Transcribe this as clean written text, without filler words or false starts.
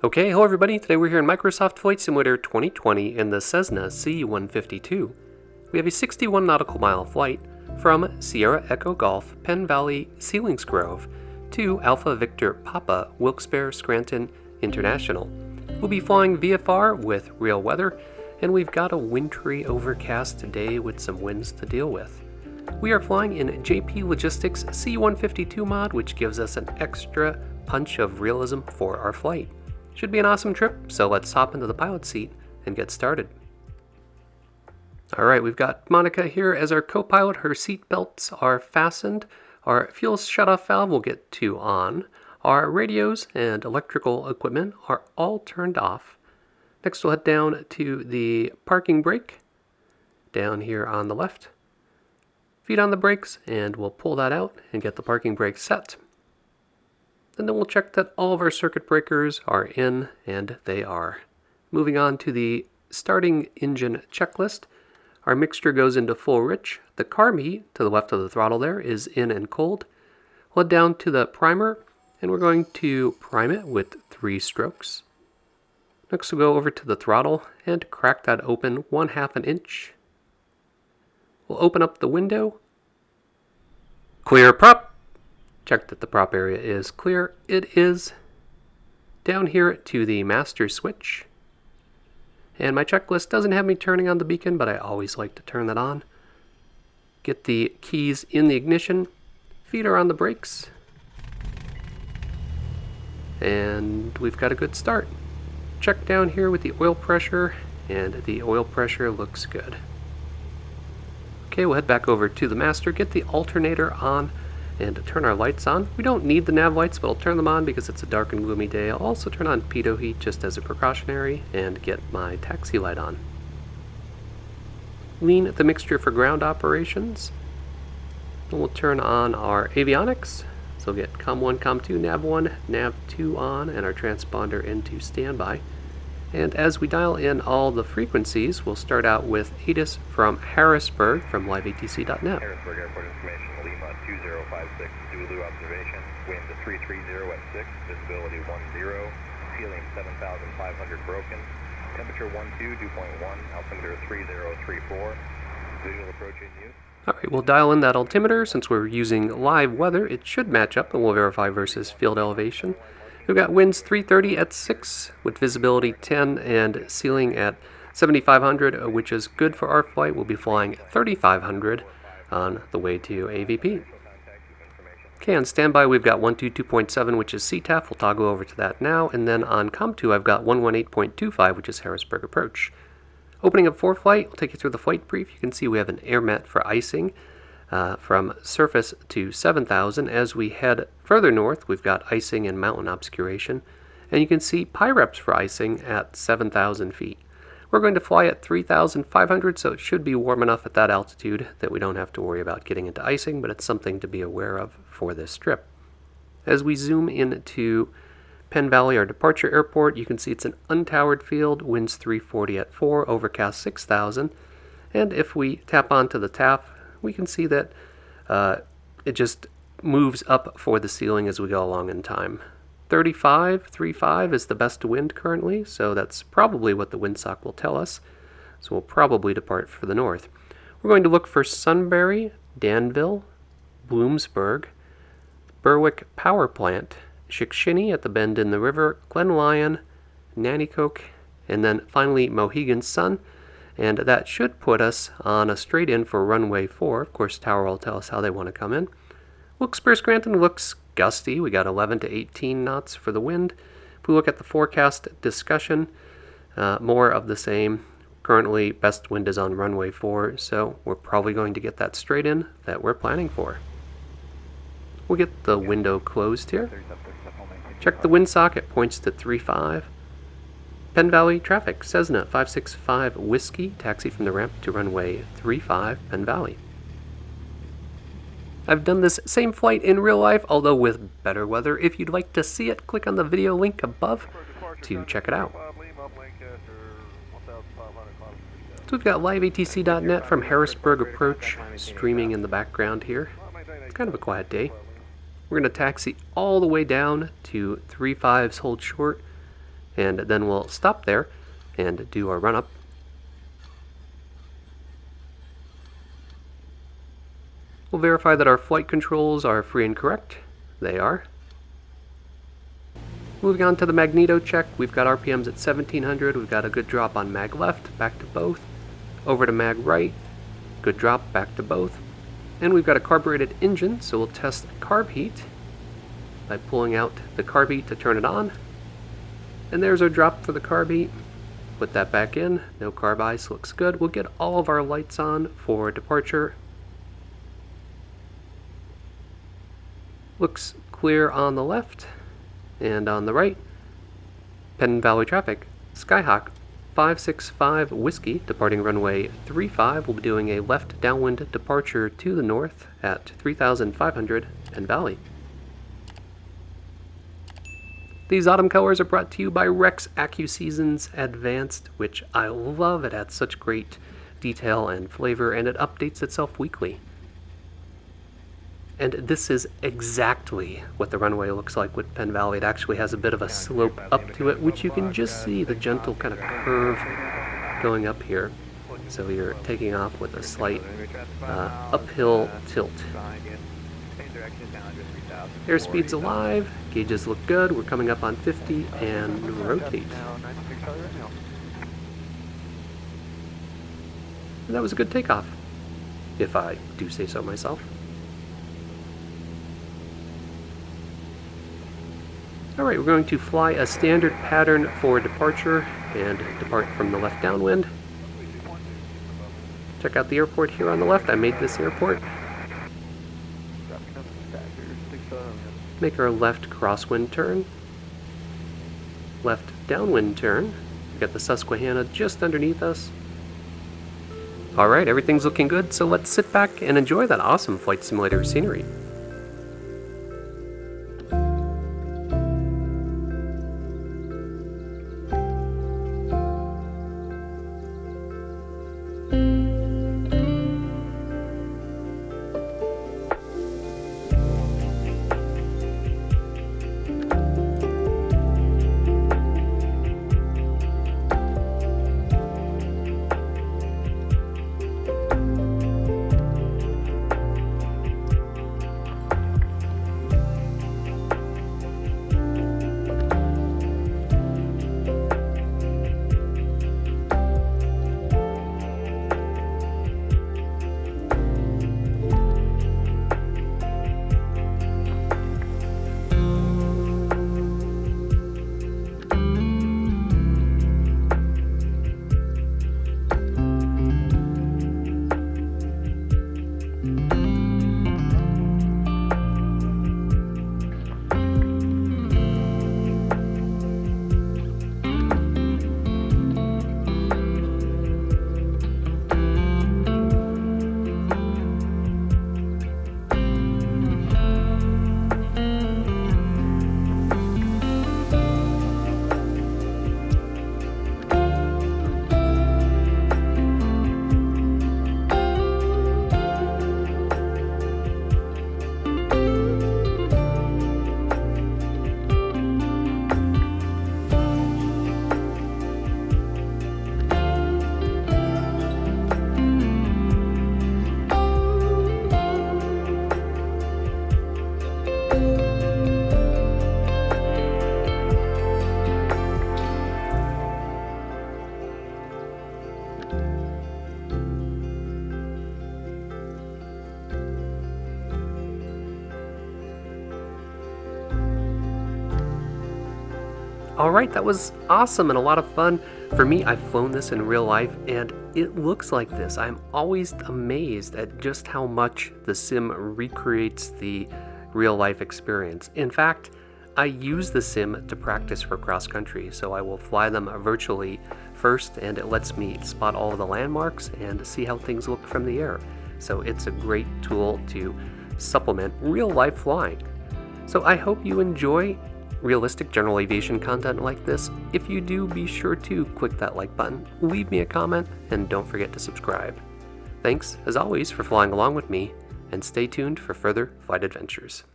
Okay, hello everybody. Today we're here in Microsoft Flight Simulator 2020 in the Cessna C152. We have a 61 nautical mile flight from Sierra Echo Golf, Penn Valley, Selinsgrove to Alpha Victor Papa, Wilkes-Barre, Scranton International. We'll be flying VFR with real weather, and we've got a wintry overcast day with some winds to deal with. We are flying in JPLogistics C152 mod, which gives us an extra punch of realism for our flight. Should be an awesome trip, so let's hop into the pilot seat and get started. Alright, we've got Monica here as our co-pilot. Her seat belts are fastened. Our fuel shutoff valve will get to on. Our radios and electrical equipment are all turned off. Next we'll head down to the parking brake, down here on the left. Feet on the brakes, and we'll pull that out and get the parking brake set. And then we'll check that all of our circuit breakers are in, and they are. Moving on to the starting engine checklist. Our mixture goes into full rich. The carb heat to the left of the throttle there is in and cold. We'll head down to the primer, and we're going to prime it with 3 strokes. Next we'll go over to the throttle and crack that open 1/2 an inch. We'll open up the window. Clear prop. Check that the prop area is clear. It is. Down here to the master switch. And my checklist doesn't have me turning on the beacon, but I always like to turn that on. Get the keys in the ignition. Feet are on the brakes. And we've got a good start. Check down here with the oil pressure, and the oil pressure looks good. Okay, we'll head back over to the master, get the alternator on, and turn our lights on. We don't need the nav lights, but I'll turn them on because it's a dark and gloomy day. I'll also turn on pitot heat just as a precautionary and get my taxi light on. Lean the mixture for ground operations. And we'll turn on our avionics. So we'll get COM1, COM2, nav1, nav2 on, and our transponder into standby. And as we dial in all the frequencies, we'll start out with ATIS from Harrisburg from liveatc.net. Harrisburg Airport information, Lima 2056, Zulu observation, wind 330 at 6, visibility 10, ceiling 7,500 broken, temperature 12, dew point 1, altimeter 3034, visual approach in use. Alright, we'll dial in that altimeter. Since we're using live weather, it should match up, and we'll verify versus field elevation. We've got winds 330 at 6 with visibility 10 and ceiling at 7,500, which is good for our flight. We'll be flying 3,500 on the way to AVP. Okay, on standby we've got 122.7, which is CTAF. We'll toggle over to that now. And then on COM2 I've got 118.25, which is Harrisburg approach. Opening up for flight, we'll take you through the flight brief. You can see we have an air mat for icing. From surface to 7,000. As we head further north, we've got icing and mountain obscuration. And you can see PIREPs for icing at 7,000 feet. We're going to fly at 3,500, so it should be warm enough at that altitude that we don't have to worry about getting into icing, but it's something to be aware of for this trip. As we zoom into Penn Valley, our departure airport, you can see it's an untowered field, winds 340 at 4, overcast 6,000. And if we tap onto the TAF, we can see that it just moves up for the ceiling as we go along in time. 35 is the best wind currently, so that's probably what the windsock will tell us. So we'll probably depart for the north. We're going to look for Sunbury, Danville, Bloomsburg, Berwick Power Plant, Chickasha at the bend in the river, Glen Lyon, Nanticoke, and then finally Mohegan Sun. And that should put us on a straight in for runway 4. Of course, tower will tell us how they want to come in. Wilkes-Barre Scranton looks gusty. We got 11 to 18 knots for the wind. If we look at the forecast discussion, more of the same. Currently, best wind is on runway 4, so we're probably going to get that straight in that we're planning for. We'll get the window closed here. Check the windsock, it points to 35. Penn Valley traffic, Cessna 565 Whiskey, taxi from the ramp to runway 35, Penn Valley. I've done this same flight in real life, although with better weather. If you'd like to see it, click on the video link above to check it out. So we've got liveatc.net from Harrisburg approach streaming in the background here. It's kind of a quiet day. We're going to taxi all the way down to 35's hold short, and then we'll stop there and do our run-up. We'll verify that our flight controls are free and correct. They are. Moving on to the magneto check, we've got RPMs at 1700, we've got a good drop on mag left, back to both, over to mag right, good drop, back to both, and we've got a carbureted engine, so we'll test carb heat by pulling out the carb heat to turn it on, and there's our drop for the carb heat. Put that back in, no carb ice, looks good. We'll get all of our lights on for departure. Looks clear on the left. And on the right, Penn Valley traffic, Skyhawk 565 Whiskey, departing runway 35. We'll be doing a left downwind departure to the north at 3,500 Penn Valley. These autumn colors are brought to you by Rex AccuSeasons Advanced, which I love. It adds such great detail and flavor, and it updates itself weekly. And this is exactly what the runway looks like with Penn Valley. It actually has a bit of a slope up to it, which you can just see the gentle kind of curve going up here. So you're taking off with a slight uphill tilt. Airspeed's alive, gauges look good, we're coming up on 50, and rotate. And that was a good takeoff, if I do say so myself. Alright, we're going to fly a standard pattern for departure and depart from the left downwind. Check out the airport here on the left. I made this airport. Make our left crosswind turn. Left downwind turn. We've got the Susquehanna just underneath us. Alright, everything's looking good, so let's sit back and enjoy that awesome flight simulator scenery. Alright, that was awesome and a lot of fun. For me, I've flown this in real life and it looks like this. I'm always amazed at just how much the sim recreates the real life experience. In fact, I use the sim to practice for cross country, so I will fly them virtually first and it lets me spot all of the landmarks and see how things look from the air. So it's a great tool to supplement real life flying. So I hope you enjoy realistic general aviation content like this. If you do, be sure to click that like button, leave me a comment, and don't forget to subscribe. Thanks, as always, for flying along with me, and stay tuned for further flight adventures.